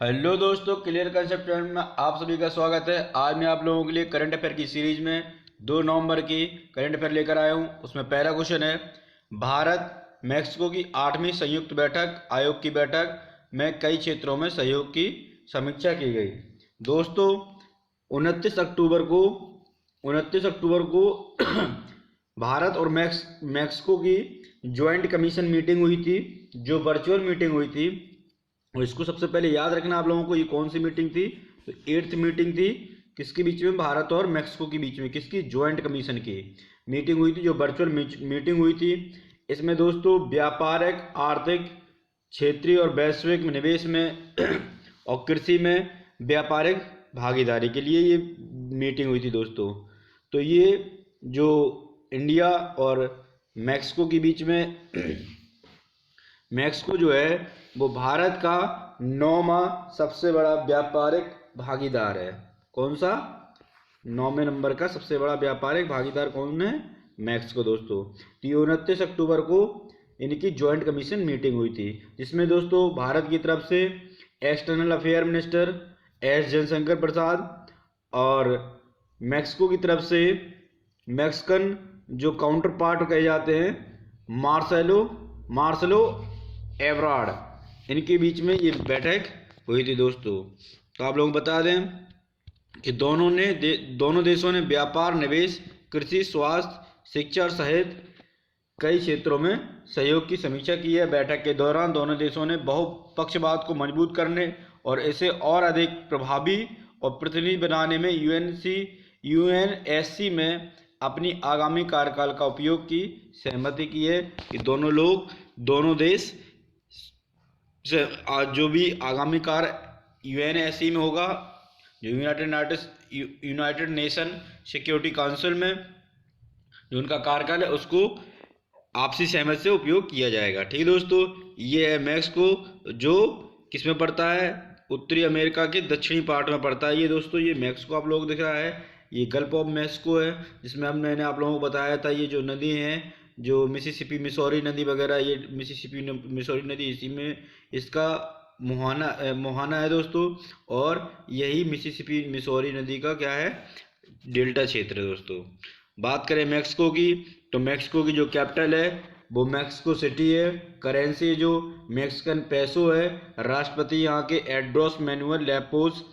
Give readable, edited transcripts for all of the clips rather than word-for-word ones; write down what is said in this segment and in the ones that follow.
Hello दोस्तों, clear concept में आप सभी का स्वागत है। आज मैं आप लोगों के लिए करंट अफेयर की सीरीज में 2 नवंबर की करंट अफेयर लेकर आया हूं। उसमें पहला क्वेश्चन है, भारत मैक्सिको की 8वीं संयुक्त बैठक आयोग की बैठक में कई क्षेत्रों में सहयोग की समीक्षा की गई। दोस्तों 29 अक्टूबर को 29 अक्टूबर को भारत और मैक्सिको की ज्वाइंट कमीशन मीटिंग हुई थी, जो वर्चुअल मीटिंग हुई थी। और इसको सबसे पहले याद रखना आप लोगों को, ये कौन सी मीटिंग थी? तो 8th मीटिंग थी। किसके बीच में? भारत और मैक्सिको के बीच में। किसकी? ज्वाइंट कमीशन की मीटिंग हुई थी, जो वर्चुअल मीटिंग हुई थी। इसमें दोस्तों व्यापारिक, आर्थिक, क्षेत्रीय और वैश्विक निवेश में और कृषि में व्यापारिक भागीदारी के लिए ये मीटिंग हुई थी दोस्तों। तो ये जो इंडिया और मैक्सिको के बीच में मैक्सिको जो है वो भारत का 9वां सबसे बड़ा व्यापारिक भागीदार है। कौन सा? 9वें नंबर का सबसे बड़ा व्यापारिक भागीदार कौन है? मैक्सिको दोस्तों। तो 29 अक्टूबर को इनकी ज्वाइंट कमीशन मीटिंग हुई थी, जिसमें दोस्तों भारत की तरफ से external affair minister S Jaishankar Prasad और मैक्सिको की तरफ से मैक्सिकन जो काउंटर पार्ट कहे जाते हैं मार्सेलो एब्राड, इनके बीच में ये बैठक हुई थी दोस्तों। तो आप लोग बता दें कि दोनों देशों ने व्यापार, निवेश, कृषि, स्वास्थ्य, शिक्षा सहित कई क्षेत्रों में सहयोग की समीक्षा की है। बैठक के दौरान दोनों देशों ने बहुपक्षवाद को मजबूत करने और इसे और अधिक प्रभावी और प्रतिनिधि बनाने में यूएनएससी में अपनी आगामी कार्यकाल का उपयोग की सहमति की है कि दोनों देश से जो भी आगामी कार्य यूएनएससी में होगा, जो यूनाइटेड नेशन सिक्योरिटी काउंसिल में जो उनका कार्यकाल है, उसको आपसी सहमति से उपयोग किया जाएगा। ठीक है दोस्तों, ये है मैक्सिको, जो किस में पड़ता है? उत्तरी अमेरिका के दक्षिणी पार्ट में पड़ता है। ये दोस्तों ये मैक्सिको आप लोग दिख रहा है, ये गल्फ ऑफ मैक्सिको है, जिसमें मैंने आप लोगों को बताया था ये जो नदी है, जो मिसिसिपी मिसौरी नदी वगैरह, ये मिसिसिपी मिसौरी नदी इसी में इसका मुहाना है दोस्तों। और यही मिसिसिपी मिसौरी नदी का क्या है? डेल्टा क्षेत्र है दोस्तों। बात करें मैक्सिको की, तो मैक्सिको की जो कैपिटल है वो मैक्सिको सिटी है। करेंसी जो मैक्सिकन पेसो है। राष्ट्रपति यहाँ के एड्रोस मैनुअल लेपोस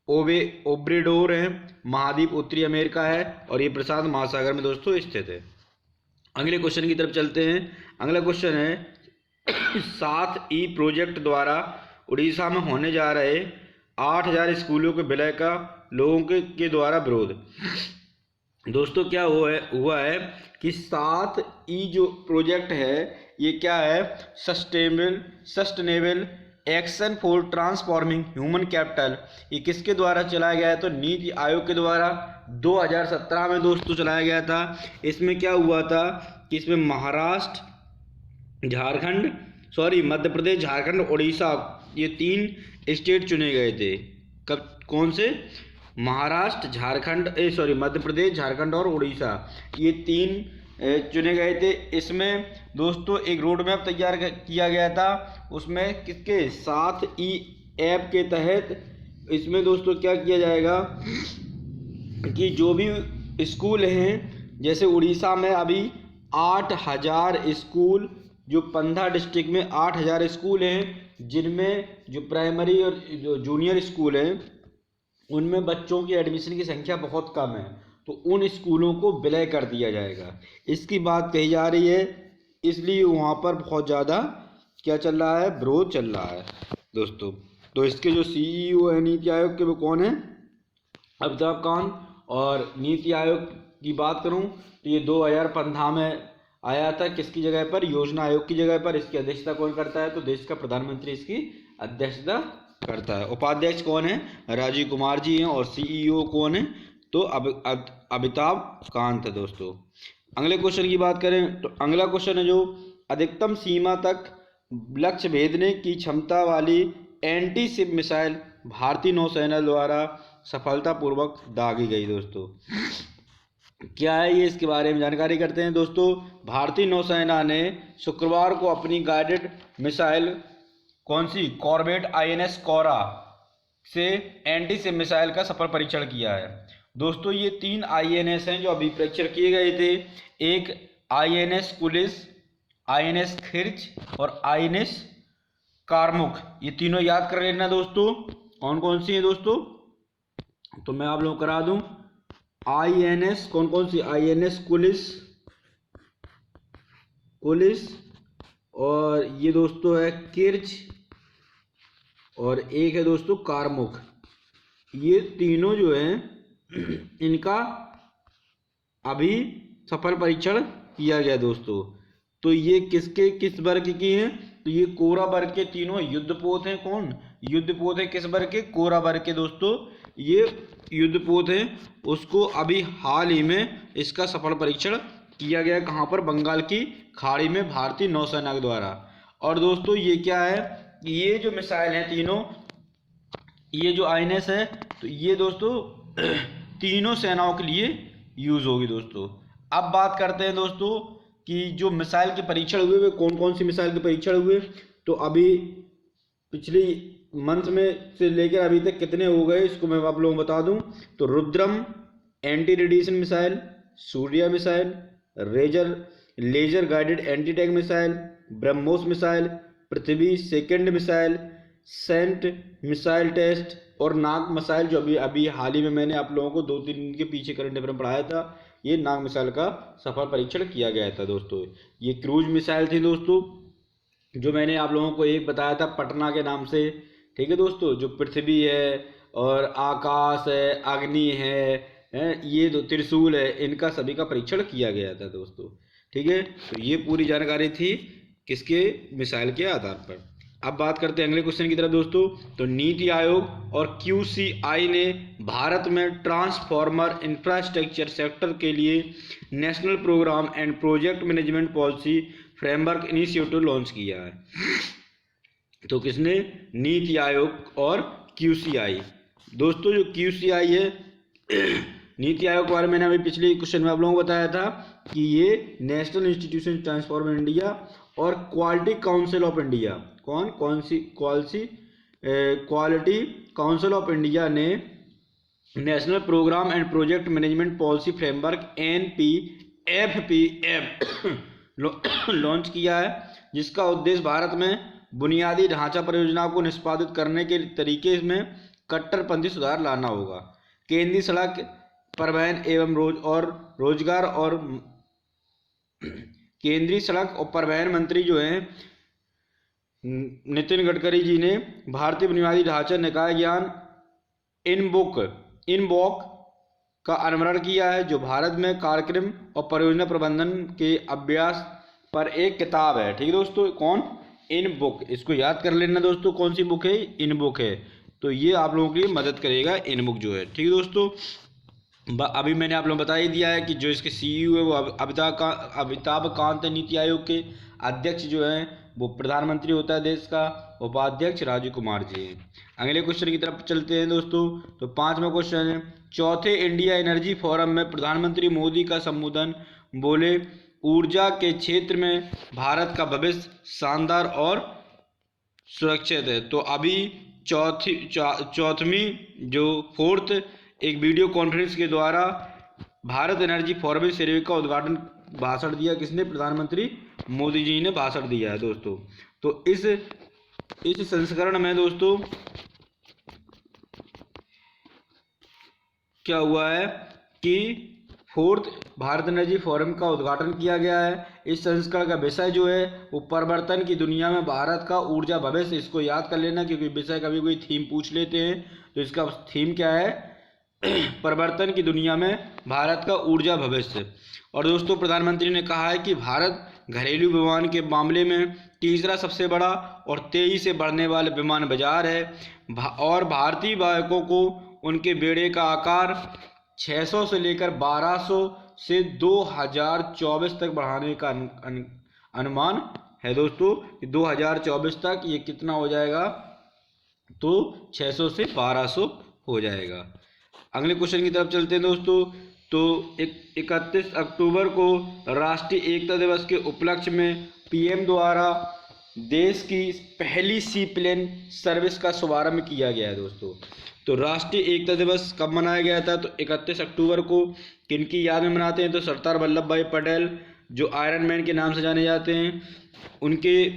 ओब्रेडोर है। महाद्वीप उत्तरी अमेरिका है और ये प्रशांत महासागर में दोस्तों स्थित है। अगले क्वेश्चन की तरफ चलते हैं। अगला क्वेश्चन है 7E प्रोजेक्ट द्वारा उड़ीसा में होने जा रहे 8000 स्कूलों के विलय का लोगों के द्वारा विरोध। दोस्तों क्या हुआ है कि 7E जो प्रोजेक्ट है ये क्या है? Sustainable action for transforming human capital. ये किसके द्वारा चलाया गया है? तो नीति आयोग के द्वारा 2017 में दोस्तों चलाया गया था। इसमें क्या हुआ था कि इसमें मध्य प्रदेश, झारखंड, उड़ीसा, ये 3 स्टेट चुने गए थे। कब? कौन से? मध्य प्रदेश, झारखंड और उड़ीसा, ये 3 चुने गए थे। इसमें दोस्तों एक रोड मैप तैयार किया गया था। उसमें किसके? 7E ऐप के तहत इसमें दोस्तों क्या किया जाएगा कि जो भी स्कूल हैं, जैसे उड़ीसा में अभी 8000 स्कूल, जो 15 डिस्ट्रिक्ट में 8000 स्कूल हैं, जिनमें जो प्राइमरी और जो जूनियर स्कूल हैं उनमें बच्चों की एडमिशन की संख्या बहुत कम है, तो उन स्कूलों को विलय कर दिया जाएगा। इसकी बात कही जा रही है, इसलिए वहाँ पर बहुत ज़्यादा क्या चल रहा है? विरोध चल रहा है दोस्तों। तो इसके जो CEO है नीति आयोग के, वो कौन है? अमिताभ कांत। और नीति आयोग की बात करूँ तो ये 2015 में आया था। किसकी जगह पर? योजना आयोग की जगह पर। इसकी अध्यक्षता कौन करता है? तो देश का प्रधानमंत्री इसकी अध्यक्षता करता है। उपाध्यक्ष कौन है? राजीव कुमार जी हैं। और CEO कौन है? तो अमिताभ कांत है दोस्तों। अगले क्वेश्चन की बात करें तो अगला क्वेश्चन है जो अधिकतम सीमा तक लक्ष्य भेदने की क्षमता वाली एंटी शिप मिसाइल भारतीय नौसेना द्वारा सफलतापूर्वक दागी गई दोस्तों। क्या है ये? इसके बारे में जानकारी करते हैं दोस्तों। भारतीय नौसेना ने शुक्रवार को अपनी गाइडेड मिसाइल कौन सी, कॉर्वेट INS कोरा से एंटी शिप मिसाइल का सफल परीक्षण किया है। दोस्तों ये 3 INS हैं जो अभी परीक्षण किए गए थे। एक INS कुलिस, INS खिर्च और INS कारमुक, ये तीनों याद कर लेना दोस्तों। कौन कौन सी है दोस्तों, तो मैं आप लोगों को करा दूं। INS कौन कौन सी, INS कुलिस, और ये दोस्तों है किर्च, और एक है दोस्तों कारमुक। ये तीनों जो हैं इनका अभी सफल परीक्षण किया गया दोस्तों। तो ये किसके किस वर्ग की हैं, तो ये कोरा वर्ग के तीनों युद्धपोत हैं। कौन युद्धपोत है, किस वर्ग के, कोरा वर्ग के दोस्तों ये युद्धपोत हैं। उसको अभी हाल ही में इसका सफल परीक्षण किया गया, कहाँ पर, बंगाल की खाड़ी में भारतीय नौसेना के द्वारा। और दोस्तों ये क्या है, ये जो मिसाइल हैं तीनों, ये जो INS है, तो ये दोस्तों तीनों सेनाओं के लिए यूज होगी दोस्तों। अब बात करते हैं दोस्तों कि जो मिसाइल के परीक्षण हुए वे कौन कौन सी मिसाइल के परीक्षण हुए। तो अभी पिछली मंथ में से लेकर अभी तक कितने हो गए इसको मैं आप लोगों को बता दूं। तो Rudram anti radiation missile, Surya missile, laser guided anti tank missile, BrahMos missile, Prithvi second missile, SANT missile test और नाग मिसाइल, जो अभी हाल ही में मैंने आप लोगों को 2-3 दिन के पीछे करंट अफेयर में पढ़ाया था। ये नाग मिसाइल का सफल परीक्षण किया गया था दोस्तों। ये क्रूज मिसाइल थी दोस्तों, जो मैंने आप लोगों को एक बताया था पटना के नाम से, ठीक है दोस्तों। जो पृथ्वी है और आकाश है, अग्नि है, ये दो त्रिशूल है, इनका सभी का परीक्षण किया गया था दोस्तों, ठीक है। तो ये पूरी जानकारी थी किसके, मिसाइल के आधार पर। अब बात करते हैं अगले क्वेश्चन की तरफ दोस्तों। तो नीति आयोग और QCI ने भारत में ट्रांसफॉर्मर इंफ्रास्ट्रक्चर सेक्टर के लिए national programme and project management policy framework initiative launch किया है। तो किसने, नीति आयोग और QCI। दोस्तों जो QCI है नीति आयोग के बारे में मैंने अभी पिछले क्वेश्चन में आप लोगों को बताया था कि ये नेशनल इंस्टीट्यूशन ट्रांसफॉर्मर इंडिया और क्वालिटी काउंसिल ऑफ इंडिया, कौन सी क्वालिटी काउंसिल ऑफ इंडिया ने national programme and project management policy framework NPFPF launch किया है, जिसका उद्देश्य भारत में बुनियादी ढांचा परियोजनाओं को निष्पादित करने के तरीके में कट्टरपंथी सुधार लाना होगा। केंद्रीय सड़क परिवहन एवं रोजगार और केंद्रीय सड़क और परिवहन मंत्री जो हैं नितिन गडकरी जी ने भारतीय बुनियादी ढांचा निकाय ज्ञान इनबॉक का अनावरण किया है, जो भारत में कार्यक्रम और परियोजना प्रबंधन के अभ्यास पर एक किताब है, ठीक है दोस्तों। कौन, इनबुक, इसको याद कर लेना दोस्तों, कौन सी बुक है, इनबुक है। तो ये आप लोगों के लिए मदद करेगा इनबुक जो है, ठीक है दोस्तों। अभी मैंने आप लोगों को बता ही दिया है कि जो इसके CEO है वो अमिताभ कांत है। नीति आयोग के अध्यक्ष जो हैं वो प्रधानमंत्री होता है देश का, उपाध्यक्ष राजीव कुमार जी हैं। अगले क्वेश्चन की तरफ चलते हैं दोस्तों। तो 5वां क्वेश्चन है, चौथे इंडिया एनर्जी फोरम में प्रधानमंत्री मोदी का संबोधन, बोले ऊर्जा के क्षेत्र में भारत का भविष्य शानदार और सुरक्षित है। तो अभी चौथवी जो 4th एक वीडियो कॉन्फ्रेंस के द्वारा भारत एनर्जी फोरम सर्वे का उद्घाटन भाषण दिया, किसने, प्रधानमंत्री मोदी जी ने भाषण दिया है दोस्तों। तो इस संस्करण में दोस्तों क्या हुआ है कि 4th भारत एनर्जी फोरम का उद्घाटन किया गया है। इस संस्करण का विषय जो है वो परिवर्तन की दुनिया में भारत का ऊर्जा भविष्य। इसको याद कर लेना, क्योंकि विषय कभी कोई थीम पूछ लेते हैं तो इसका थीम क्या है, परिवर्तन की दुनिया में भारत का ऊर्जा भविष्य। और दोस्तों प्रधानमंत्री ने कहा है कि भारत घरेलू विमान के मामले में तीसरा सबसे बड़ा और तेजी से बढ़ने वाले विमान बाजार है, और भारतीय वायुकों को उनके बेड़े का आकार 600 से लेकर 1200 से 2024 तक बढ़ाने का अनुमान है दोस्तों। 2024 तक ये कितना हो जाएगा, तो 600 से 1200 हो जाएगा। अगले क्वेश्चन की तरफ चलते हैं दोस्तों। तो 31 अक्टूबर को राष्ट्रीय एकता दिवस के उपलक्ष्य में PM द्वारा देश की पहली सी प्लेन सर्विस का शुभारंभ किया गया है दोस्तों। तो राष्ट्रीय एकता दिवस कब मनाया गया था? तो 31 अक्टूबर को। किनकी याद में मनाते हैं? तो सरदार वल्लभ भाई पटेल, जो आयरन मैन के नाम से जाने जाते हैं, उनके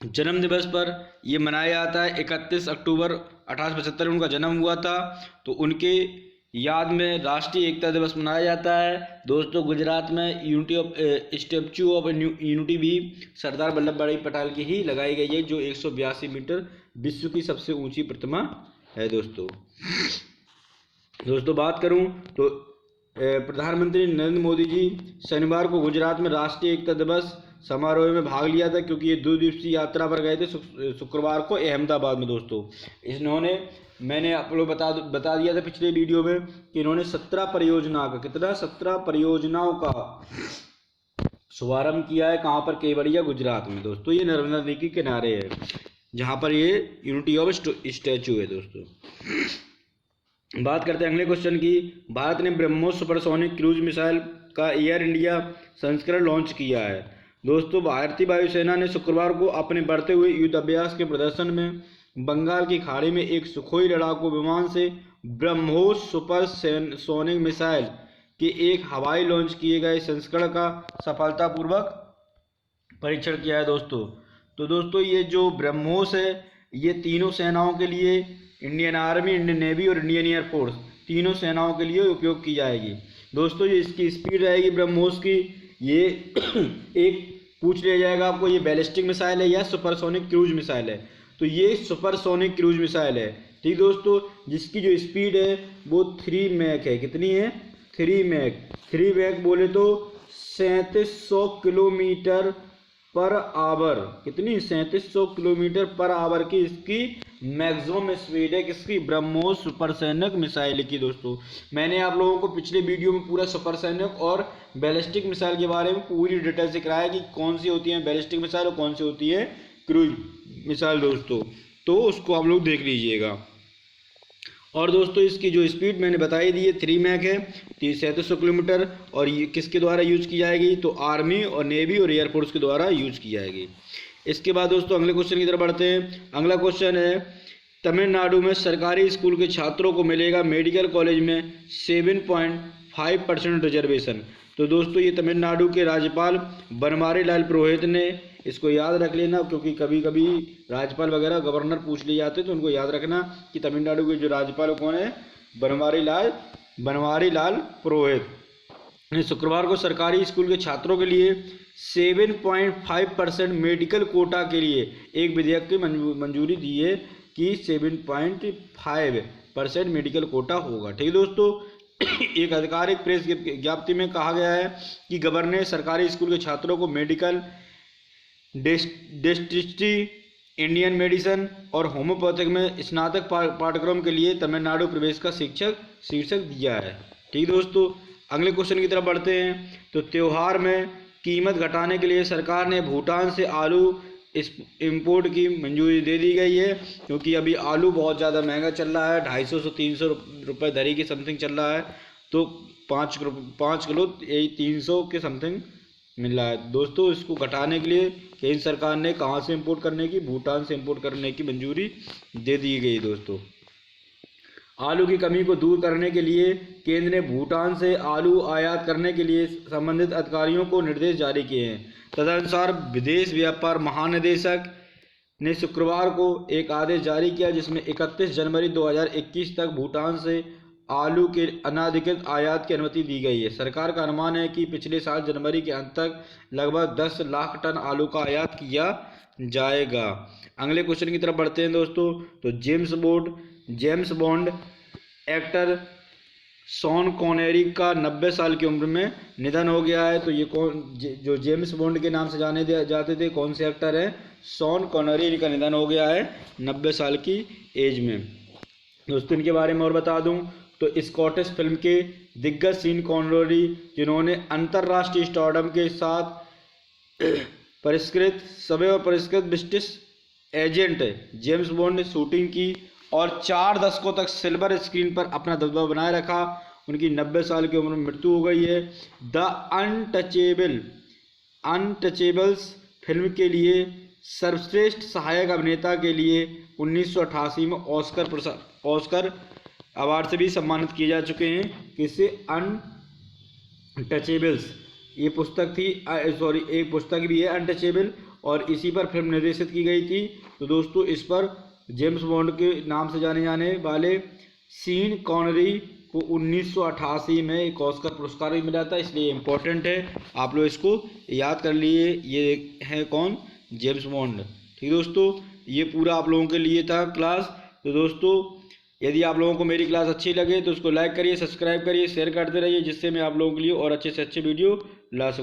जन्म दिवस पर ये मनाया जाता है। 31 अक्टूबर 1875 में उनका जन्म हुआ था, तो उनके याद में राष्ट्रीय एकता दिवस मनाया जाता है दोस्तों। गुजरात में unity of statue of unity भी सरदार वल्लभ भाई पटेल की ही लगाई गई है, जो 182 मीटर विश्व की सबसे ऊंची प्रतिमा है दोस्तों। बात करूं तो प्रधानमंत्री नरेंद्र मोदी जी शनिवार को गुजरात में राष्ट्रीय एकता दिवस समारोह में भाग लिया था, क्योंकि ये 2 दिवसीय यात्रा पर गए थे शुक्रवार को अहमदाबाद में दोस्तों। इन्होंने, मैंने आप लोग बता दिया था पिछले वीडियो में कि इन्होंने 17 परियोजनाओं का शुभारंभ किया है। कहाँ पर? केवड़िया, गुजरात में दोस्तों। ये नर्मदा नदी के किनारे है, जहाँ पर ये यूनिटी ऑफ स्टैच्यू है दोस्तों। बात करते हैं अगले क्वेश्चन की। भारत ने ब्रह्मोस सुपरसोनिक क्रूज मिसाइल का एयर इंडिया संस्करण लॉन्च किया है दोस्तों। भारतीय वायुसेना ने शुक्रवार को अपने बढ़ते हुए युद्ध अभ्यास के प्रदर्शन में बंगाल की खाड़ी में एक सुखोई लड़ाकू विमान से ब्रह्मोस सुपरसोनिक मिसाइल के एक हवाई लॉन्च किए गए संस्करण का सफलतापूर्वक परीक्षण किया है दोस्तों। तो दोस्तों ये जो ब्रह्मोस है, ये तीनों सेनाओं के लिए, इंडियन आर्मी, इंडियन नेवी और इंडियन एयरफोर्स, तीनों सेनाओं के लिए उपयोग की जाएगी दोस्तों। ये इसकी स्पीड रहेगी ब्रह्मोस की, ये एक पूछ लिया जाएगा आपको, ये बैलिस्टिक मिसाइल है या सुपरसोनिक क्रूज मिसाइल है? तो ये सुपरसोनिक क्रूज मिसाइल है, ठीक दोस्तों, जिसकी जो स्पीड है वो 3 मैक है। कितनी है? 3 मैक बोले तो 3700 किलोमीटर पर आवर। कितनी? 3700 किलोमीटर पर आवर की इसकी मैक्सिमम स्पीड है, किसकी? ब्रह्मोस सुपरसोनिक मिसाइल की दोस्तों। मैंने आप लोगों को पिछले वीडियो में पूरा सुपरसोनिक और बैलिस्टिक मिसाइल के बारे में पूरी डिटेल से कराया कि कौन सी होती है बैलिस्टिक मिसाइल और कौन सी होती है क्रूज मिसाइल दोस्तों, तो उसको आप लोग देख लीजिएगा। और दोस्तों इसकी जो स्पीड मैंने बताई दी है 3 मैक है, 3700 किलोमीटर, और ये किसके द्वारा यूज की जाएगी? तो आर्मी और नेवी और एयरफोर्स के द्वारा यूज की जाएगी। इसके बाद दोस्तों अगले क्वेश्चन की तरफ बढ़ते हैं। अगला क्वेश्चन है, तमिलनाडु में सरकारी स्कूल के छात्रों को मिलेगा मेडिकल कॉलेज में 7.5% रिजर्वेशन। तो दोस्तों ये तमिलनाडु के राज्यपाल बनवारी लाल पुरोहित ने, इसको याद रख लेना, क्योंकि कभी कभी राज्यपाल वगैरह गवर्नर पूछ लिए जाते हैं, तो उनको याद रखना कि तमिलनाडु के जो राज्यपाल कौन है? बनवारी लाल पुरोहित ने शुक्रवार को सरकारी स्कूल के छात्रों के लिए 7.5% मेडिकल कोटा के लिए एक विधेयक की मंजूरी दी है कि 7.5% मेडिकल कोटा होगा, ठीक दोस्तों। एक आधिकारिक प्रेस विज्ञप्ति में कहा गया है कि गवर्नर ने सरकारी स्कूल के छात्रों को मेडिकल, डेंटिस्ट्री, इंडियन मेडिसिन और होम्योपैथिक में स्नातक पाठ्यक्रम के लिए तमिलनाडु प्रवेश का शीर्षक दिया है, ठीक दोस्तों। अगले क्वेश्चन की तरफ बढ़ते हैं। तो त्यौहार में कीमत घटाने के लिए सरकार ने भूटान से आलू इंपोर्ट की मंजूरी दे दी गई है, क्योंकि अभी आलू बहुत ज़्यादा महंगा चल रहा है, 250 से 300 रुपये धरी की समथिंग चल रहा है। तो 5 किलो यही 300 के समथिंग मिल रहा है दोस्तों। इसको घटाने के लिए केंद्र सरकार ने कहाँ से इंपोर्ट करने की? भूटान से इंपोर्ट करने की मंजूरी दे दी गई दोस्तों। आलू की कमी को दूर करने के लिए केंद्र ने भूटान से आलू आयात करने के लिए संबंधित अधिकारियों को निर्देश जारी किए हैं। तदनुसार विदेश व्यापार महानिदेशक ने शुक्रवार को एक आदेश जारी किया, जिसमें 31 जनवरी 2021 तक भूटान से आलू के अनाधिकृत आयात की अनुमति दी गई है। सरकार का अनुमान है कि पिछले साल जनवरी के अंत तक लगभग 10 लाख टन आलू का आयात किया जाएगा। अगले क्वेश्चन की तरफ बढ़ते हैं दोस्तों। तो James bond actor Shawn Connery का 90 साल की उम्र में निधन हो गया है। तो ये जो जेम्स बॉन्ड के नाम से जाने जाते थे, कौन से एक्टर हैं? शॉन कॉनेरी का निधन हो गया है 90 साल की एज में दोस्तों। इनके बारे में और बता दूं तो स्कॉटिश फिल्म के दिग्गज सीन कॉनरी, जिन्होंने अंतर्राष्ट्रीय स्टारडम के साथ परिष्कृत ब्रिटिश एजेंट जेम्स बॉन्ड ने शूटिंग की और 4 दशकों तक सिल्वर स्क्रीन पर अपना दबदबा बनाए रखा। उनकी 90 साल की उम्र में मृत्यु हो गई है। द अनटचेबल्स फिल्म के लिए सर्वश्रेष्ठ सहायक अभिनेता के लिए 1988 में ऑस्कर अवार्ड से भी सम्मानित किए जा चुके हैं। किससे? अनटचेबल्स, ये पुस्तक थी, सॉरी एक पुस्तक भी है अनटचेबल, और इसी पर फिल्म निर्देशित की गई थी। तो दोस्तों इस पर जेम्स बॉन्ड के नाम से जाने जाने वाले सीन कॉनरी को 1988 में एक ऑस्कर पुरस्कार भी मिला था, इसलिए इम्पोर्टेंट है, आप लोग इसको याद कर लिए। ये है कौन? James bond. ठीक दोस्तों, ये पूरा आप लोगों के लिए था क्लास। तो दोस्तों यदि आप लोगों को मेरी क्लास अच्छी लगे तो उसको लाइक करिए, सब्सक्राइब करिए, शेयर करते रहिए, जिससे मैं आप लोगों के लिए और अच्छे से अच्छे वीडियो ला सकूँ।